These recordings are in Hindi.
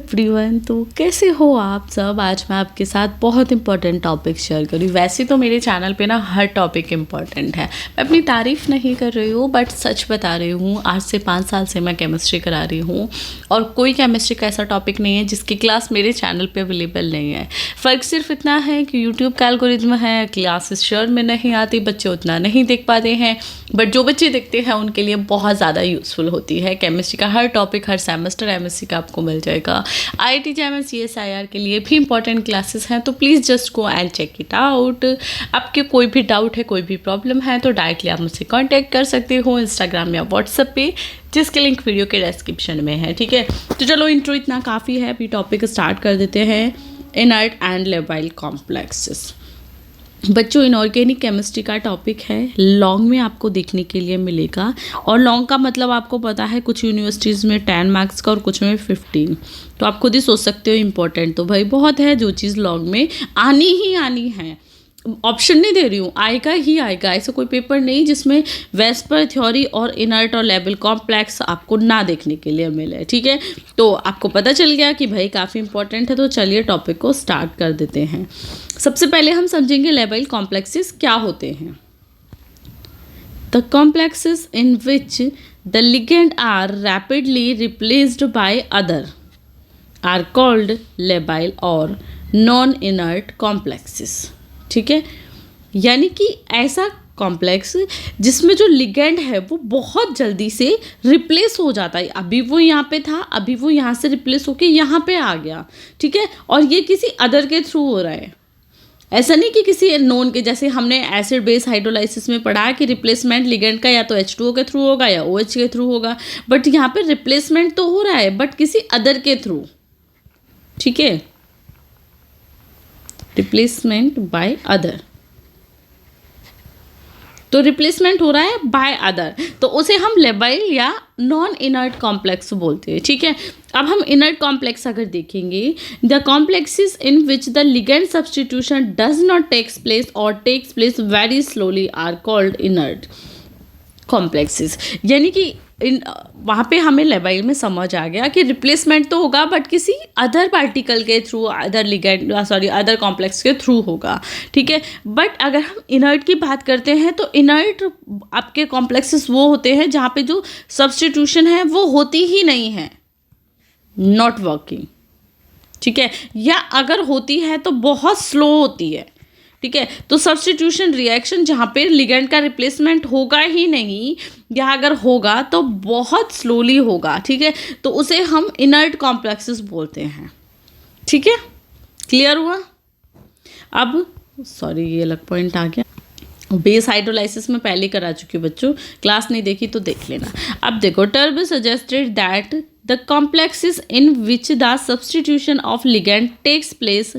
एवरीवन, तो कैसे हो आप सब। आज मैं आपके साथ बहुत इंपॉर्टेंट टॉपिक शेयर करूँ। वैसे तो मेरे चैनल पे ना हर टॉपिक इम्पॉर्टेंट है। मैं अपनी तारीफ़ नहीं कर रही हूँ, बट सच बता रही हूँ। आज से 5 साल से मैं केमिस्ट्री करा रही हूँ और कोई केमिस्ट्री का ऐसा टॉपिक नहीं है जिसकी क्लास मेरे चैनल पे अवेलेबल नहीं है। फ़र्क सिर्फ इतना है कि यूट्यूब का एल्गोरिथम है, क्लासेस शेयर में नहीं आती, बच्चे उतना नहीं देख पाते हैं, बट जो बच्चे देखते हैं उनके लिए बहुत ज़्यादा यूज़फुल होती है। केमिस्ट्री का हर टॉपिक हर सेमेस्टर एमएससी का आपको मिल जाएगा। IIT JAM CSIR के लिए भी इंपॉर्टेंट क्लासेस हैं, तो please just go and check it out. आपके कोई भी डाउट है, कोई भी प्रॉब्लम है, तो डायरेक्टली आप मुझसे कांटेक्ट कर सकते हो इंस्टाग्राम या व्हाट्सएप पे, जिसके लिंक वीडियो के डिस्क्रिप्शन में है। ठीक है, तो चलो इंट्रो इतना काफ़ी है, अभी टॉपिक स्टार्ट कर देते हैं। इनर्ट एंड लेबाइल कॉम्प्लेक्सेस बच्चों, इनऑर्गेनिक केमिस्ट्री का टॉपिक है। लॉन्ग में आपको देखने के लिए मिलेगा, और लॉन्ग का मतलब आपको पता है, कुछ यूनिवर्सिटीज़ में 10 मार्क्स का और कुछ में 15। तो आप खुद ही सोच सकते हो इम्पोर्टेंट तो भाई बहुत है। जो चीज़ लॉन्ग में आनी ही आनी है, ऑप्शन नहीं दे रही हूँ, आएगा ही आएगा। ऐसा कोई पेपर नहीं जिसमें वेस्पर थ्योरी और इनर्ट और लेबल कॉम्प्लेक्स आपको ना देखने के लिए मिले। ठीक है, तो आपको पता चल गया कि भाई काफ़ी इंपॉर्टेंट है। तो चलिए टॉपिक को स्टार्ट कर देते हैं। सबसे पहले हम समझेंगे लेबल कॉम्प्लेक्सेस क्या होते हैं। The complexes in which the ligand are rapidly replaced by other are called labile और नॉन इनर्ट कॉम्प्लेक्सेस। ठीक है, यानी कि ऐसा कॉम्प्लेक्स जिसमें जो लिगेंड है वो बहुत जल्दी से रिप्लेस हो जाता है। अभी वो यहाँ पे था, अभी वो यहाँ से रिप्लेस होके यहाँ पे आ गया। ठीक है, और ये किसी अदर के थ्रू हो रहा है। ऐसा नहीं कि किसी नोन के, जैसे हमने एसिड बेस हाइड्रोलाइसिस में पढ़ा कि रिप्लेसमेंट लिगेंड का या तो H2O के थ्रू होगा या OH के थ्रू होगा, बट यहाँ पे रिप्लेसमेंट तो हो रहा है बट किसी अदर के थ्रू। ठीक है, रिप्लेसमेंट बाय अदर, तो रिप्लेसमेंट हो रहा है बाय अदर, तो उसे हम लेबाइल या नॉन इनर्ट कॉम्प्लेक्स बोलते हैं। ठीक है, अब हम इनर्ट कॉम्प्लेक्स अगर देखेंगे, the complexes in which the ligand substitution does not takes place or takes place very slowly are called inert complexes. यानी कि वहाँ पे हमें लेबाइल में समझ आ गया कि रिप्लेसमेंट तो होगा बट किसी अदर पार्टिकल के through, other ligand other complex के थ्रू होगा। ठीक है, बट अगर हम इनर्ट की बात करते हैं तो इनर्ट आपके कॉम्प्लेक्सेस वो होते हैं जहाँ पे जो सब्स्टिट्यूशन है वो होती ही नहीं है, नॉट वर्किंग। ठीक है, या अगर होती है तो बहुत स्लो होती है। ठीक है, तो सब्स्टिट्यूशन रिएक्शन जहाँ पे लिगेंड का रिप्लेसमेंट होगा ही नहीं, या अगर होगा तो बहुत स्लोली होगा। ठीक है, तो उसे हम इनर्ट कॉम्प्लेक्सेस बोलते हैं। ठीक है, क्लियर हुआ। अब सॉरी, ये अलग पॉइंट आ गया। बेस हाइड्रोलाइसिस में पहले करा चुकी हूँ बच्चों, क्लास नहीं देखी तो देख लेना। अब देखो, Taube suggested that the complexes in which the substitution of ligand takes place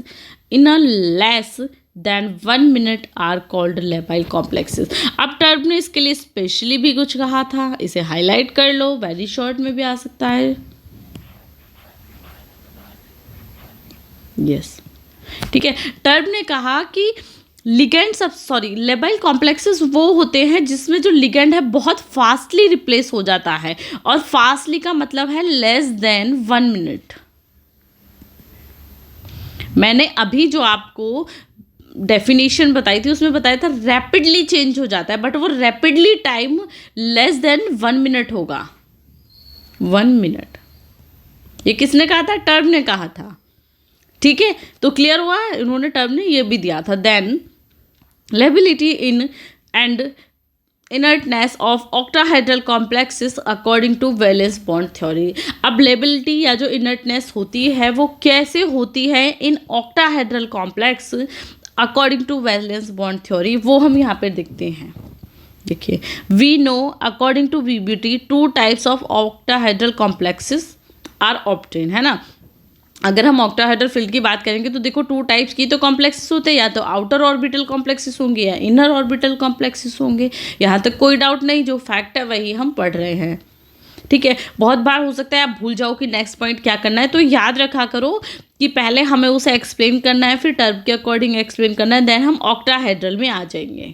in a less than 1 minute are called labile complexes. अब टर्ब ने इसके लिए स्पेशली भी कुछ कहा था, इसे हाईलाइट कर लो, वेरी शॉर्ट में भी आ सकता है। यस, ठीक है, टर्ब ने कहा कि लेबाइल कॉम्प्लेक्सेस वो होते हैं जिसमें जो लिगेंड है बहुत फास्टली रिप्लेस हो जाता है, और फास्टली का मतलब है लेस देन 1 मिनट। मैंने अभी जो आपको डेफिनेशन बताई थी उसमें बताया था रैपिडली चेंज हो जाता है, बट वो rapidly time less than 1 minute होगा। 1 मिनट, ये किसने कहा था? टर्ब ने कहा था। ठीक है, तो क्लियर हुआ, इन्होंने टर्ब ने ये भी दिया था। Then lability in and inertness of octahedral complexes according to valence bond theory. अब लेबिलिटी या जो इनर्टनेस होती है वो कैसे होती है in octahedral complex according to valence bond theory, वो हम यहाँ पे देखते हैं। देखिए, we know according to VBT 2 types of octahedral complexes are obtain, है ना। अगर हम ऑक्टाहेड्रल फील्ड की बात करेंगे तो देखो 2 टाइप्स की तो कॉम्प्लेक्सेस होते हैं, या तो आउटर ऑर्बिटल कॉम्प्लेक्सेस होंगे या इनर ऑर्बिटल कॉम्प्लेक्सेस होंगे। यहाँ तक कोई डाउट नहीं, जो फैक्ट है वही हम पढ़ रहे हैं। ठीक है, बहुत बार हो सकता है आप भूल जाओ कि नेक्स्ट पॉइंट क्या करना है, तो याद रखा करो कि पहले हमें उसे एक्सप्लेन करना है, फिर टर्ब के अकॉर्डिंग एक्सप्लेन करना है, देन हम ऑक्टाहेड्रल में आ जाएंगे।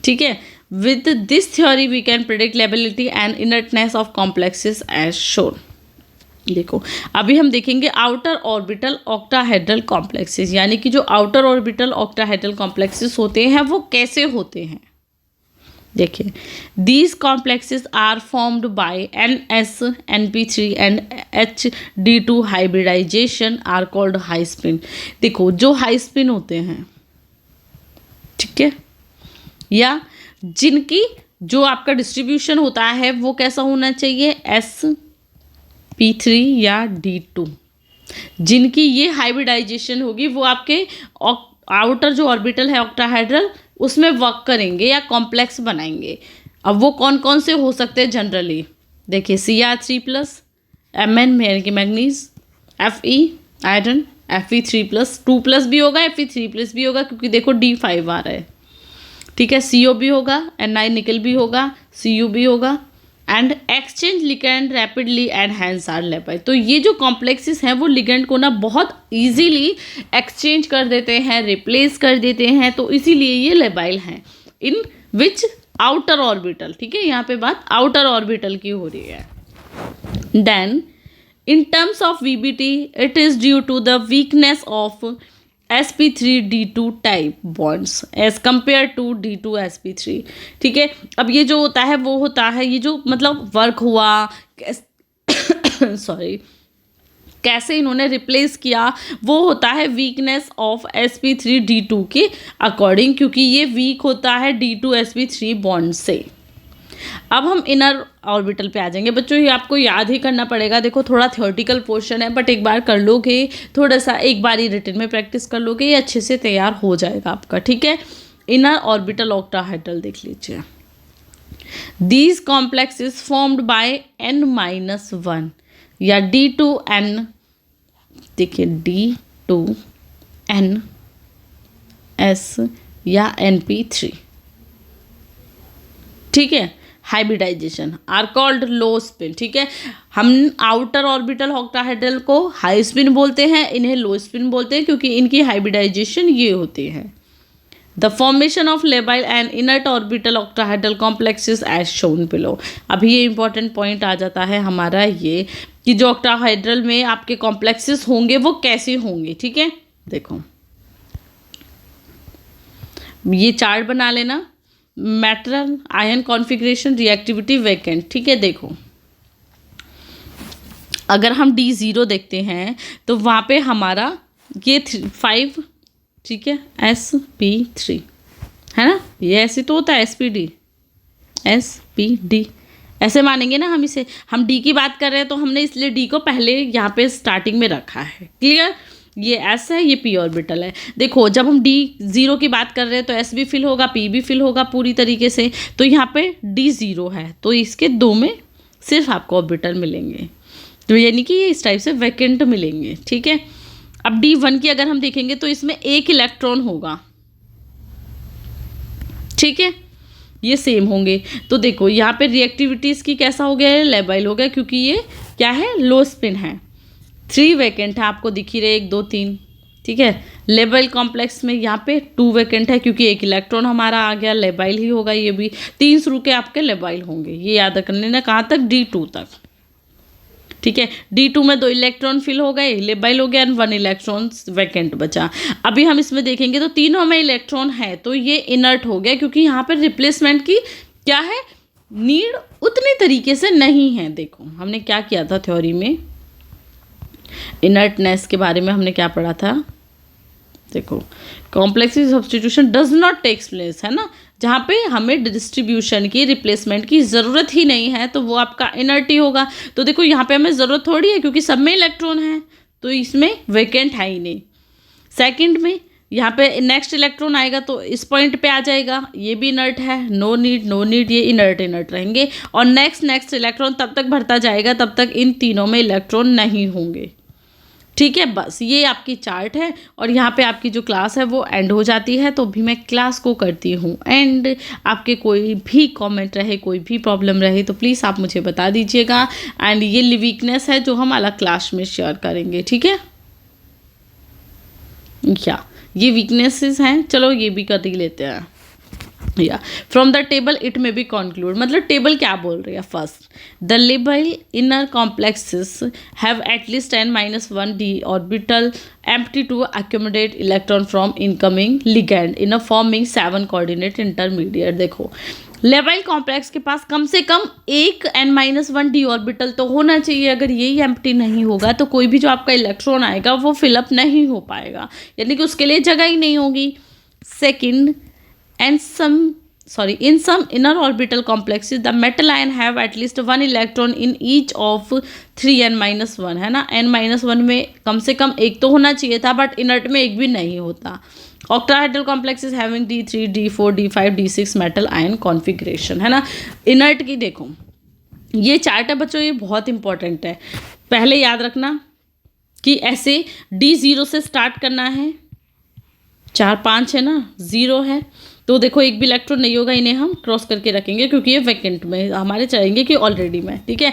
ठीक है, with this theory we can predict lability and inertness of complexes as shown. देखो अभी हम देखेंगे आउटर ऑर्बिटल ऑक्टाहेड्रल कॉम्प्लेक्सेस, यानी कि जो आउटर ऑर्बिटल ऑक्टाहेड्रल कॉम्प्लेक्सेस होते हैं वो कैसे होते हैं। देखिए, these complexes are formed by NS, NP3 and HD2 hybridization are called high spin. देखो जो हाई स्पिन होते हैं, ठीक है, या जिनकी जो आपका डिस्ट्रीब्यूशन होता है वो कैसा होना चाहिए, SP3 या D2, जिनकी ये हाइब्रिडाइजेशन होगी वो आपके आउटर जो ऑर्बिटल है ऑक्टाहेड्रल उसमें वर्क करेंगे या कॉम्प्लेक्स बनाएंगे। अब वो कौन कौन से हो सकते हैं जनरली, देखिए Cr3+, Mn यानी कि मैग्नीज, Fe आयरन, Fe3+, 2+ भी होगा, Fe3+ भी होगा क्योंकि देखो D5 आ रहा है, ठीक है, CO भी होगा, Ni निकल भी होगा, Cu भी होगा, and exchange ligand rapidly and hence are labile. तो ये जो कॉम्प्लेक्सेस हैं वो लिगेंड को ना बहुत इजीली एक्सचेंज कर देते हैं, रिप्लेस कर देते हैं, तो इसीलिए ये लेबाइल हैं इन विच आउटर ऑर्बिटल। ठीक है, यहाँ पे बात आउटर ऑर्बिटल की हो रही है। Then in terms of VBT, it is due to the weakness of sp3d2 type bonds as compared to d2sp3। ठीक है, अब ये जो होता है वो होता है, ये जो मतलब वर्क हुआ सॉरी कैसे इन्होंने रिप्लेस किया वो होता है वीकनेस ऑफ sp3d2 के अकॉर्डिंग, क्योंकि ये वीक होता है d2sp3 बॉन्ड से। अब हम इनर ऑर्बिटल पे आ जाएंगे बच्चों, ये आपको याद ही करना पड़ेगा। देखो थोड़ा थ्योरेटिकल पोर्शन है बट एक बार कर लोगे, थोड़ा सा एक बार ही रिटन में प्रैक्टिस कर लोगे, ये अच्छे से तैयार हो जाएगा आपका। ठीक है, इनर ऑर्बिटल ऑक्टाहेड्रल देख लीजिए। These complex is formed by n-1 या D2n, देखिए D2NS या NP3, ठीक है, hybridization are called low spin. ठीक है, हम आउटर ऑर्बिटल ऑक्टाहेड्रल को हाई स्पिन बोलते हैं, इन्हें लो स्पिन बोलते हैं क्योंकि इनकी हाइब्रिडाइजेशन ये होती है। The formation of labile and inert orbital octahedral complexes as shown below. अभी ये इंपॉर्टेंट पॉइंट आ जाता है हमारा ये कि जो ऑक्टाहेड्रल में आपके कॉम्प्लेक्सेस होंगे वो कैसे होंगे। ठीक है, देखो ये चार्ट बना लेना, metal ion configuration, reactivity, vacant. ठीक है, देखो अगर हम D0 देखते हैं तो वहाँ पे हमारा ये 5, ठीक है, sp3 है ना, ये ऐसे तो होता है sp ऐसे मानेंगे ना हम इसे, हम D की बात कर रहे हैं तो हमने इसलिए D को पहले यहाँ पे स्टार्टिंग में रखा है। क्लियर, ये S है, ये P ऑर्बिटल है। देखो जब हम D0 की बात कर रहे हैं तो S भी फिल होगा, P भी फिल होगा पूरी तरीके से, तो यहाँ पे D0 है तो इसके 2 में सिर्फ आपको ऑर्बिटल मिलेंगे, तो यानी कि ये इस टाइप से वैकेंट मिलेंगे। ठीक है, अब D1 की अगर हम देखेंगे तो इसमें 1 इलेक्ट्रॉन होगा। ठीक है, ये सेम होंगे, तो देखो यहाँ पे रिएक्टिविटीज़ की कैसा हो गया है, लेबाइल हो गया क्योंकि ये क्या है, लो स्पिन है। 3 वैकेंट है, आपको दिख ही रहे 1 2 3। ठीक है, लेबाइल कॉम्प्लेक्स में यहाँ पे 2 वैकेंट है क्योंकि 1 इलेक्ट्रॉन हमारा आ गया, लेबाइल ही होगा ये भी। 3 शुरू के आपके लेबाइल होंगे, ये याद कर लेना। कहाँ तक, D2 तक। ठीक है, D2 में 2 इलेक्ट्रॉन फिल हो गए, लेबाइल हो गया, एंड 1 इलेक्ट्रॉन वैकेंट बचा। अभी हम इसमें देखेंगे तो तीनों में इलेक्ट्रॉन है तो ये इनर्ट हो गया क्योंकि यहाँ पर रिप्लेसमेंट की क्या है, नीड उतनी तरीके से नहीं है। देखो हमने क्या किया था थ्योरी में, इनर्टनेस के बारे में हमने क्या पढ़ा था, देखो complex substitution does not takes place, है ना, जहाँ पे हमें डिस्ट्रीब्यूशन की, रिप्लेसमेंट की ज़रूरत ही नहीं है तो वो आपका इनर्ट ही होगा। तो देखो यहाँ पे हमें ज़रूरत थोड़ी है क्योंकि सब में इलेक्ट्रॉन है तो इसमें वैकेंट है ही नहीं। सेकंड में यहाँ पे नेक्स्ट इलेक्ट्रॉन आएगा तो इस पॉइंट पे आ जाएगा, ये भी इनर्ट है, नो नीड, ये इनर्ट रहेंगे, और नेक्स्ट इलेक्ट्रॉन तब तक भरता जाएगा तब तक इन तीनों में इलेक्ट्रॉन नहीं होंगे। ठीक है, बस ये आपकी चार्ट है और यहाँ पे आपकी जो क्लास है वो एंड हो जाती है। तो भी मैं क्लास को करती हूँ एंड। आपके कोई भी कमेंट रहे, कोई भी प्रॉब्लम रहे तो प्लीज़ आप मुझे बता दीजिएगा। एंड ये वीकनेस है जो हम अलग क्लास में शेयर करेंगे। ठीक है, क्या ये वीकनेसेस हैं, चलो ये भी कर ही लेते हैं। या from the table it may be conclude, मतलब टेबल क्या बोल रही है। First, the label inner complexes have at least n-1 d orbital empty to accommodate electron from incoming ligand in a forming 7 coordinate intermediate। देखो लेबाइल कॉम्प्लेक्स के पास कम से कम एक n-1 d ऑर्बिटल तो होना चाहिए। अगर यही एम्प्टी नहीं होगा तो कोई भी जो आपका इलेक्ट्रॉन आएगा वो फिलअप नहीं हो पाएगा, यानी कि उसके लिए जगह ही नहीं होगी। Second, in some inner orbital complexes the metal ion have at least one electron in each of 3 n-1, है ना। n-1 में कम से कम एक तो होना चाहिए था, बट इनर्ट में एक भी नहीं होता। Octahedral complexes having d3 d4 d5 d6 metal ion configuration, है ना। इनर्ट की देखो ये चार्ट है बच्चों, ये बहुत इंपॉर्टेंट है। पहले याद रखना कि ऐसे d0 से स्टार्ट करना है, 4 5 है ना, 0 है तो देखो एक भी इलेक्ट्रॉन नहीं होगा, इन्हें हम क्रॉस करके रखेंगे क्योंकि ये वैकेंट में हमारे चाहेंगे कि ऑलरेडी में, ठीक है।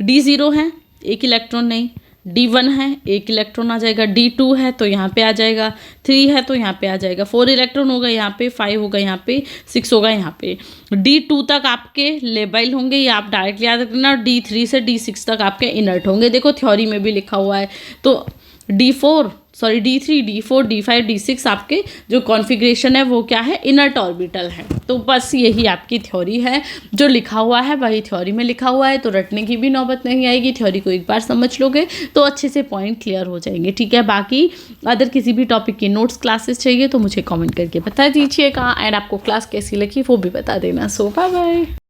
d0 है, एक इलेक्ट्रॉन नहीं। d1 है, एक इलेक्ट्रॉन आ जाएगा। d2 है तो यहाँ पे आ जाएगा। 3 है तो यहाँ पे आ जाएगा। 4 इलेक्ट्रॉन होगा यहाँ पे, 5 होगा यहाँ पे, 6 होगा यहाँ पे। d2 तक आपके लेबाइल होंगे, ये आप डायरेक्टली याद रखना। d3 से d6 तक आपके इनर्ट होंगे, देखो थ्योरी में भी लिखा हुआ है। तो d3 d4 d5 d6 आपके जो कॉन्फ़िगरेशन है वो क्या है, इनर्ट ऑर्बिटल है। तो बस यही आपकी थ्योरी है, जो लिखा हुआ है वही थ्योरी में लिखा हुआ है, तो रटने की भी नौबत नहीं आएगी। थ्योरी को एक बार समझ लोगे तो अच्छे से पॉइंट क्लियर हो जाएंगे, ठीक है। बाकी अगर किसी भी टॉपिक की नोट्स क्लासेस चाहिए तो मुझे कमेंट करके बता दीजिएगा, एंड आपको क्लास कैसी लगी वो भी बता देना। सो बाय बाय।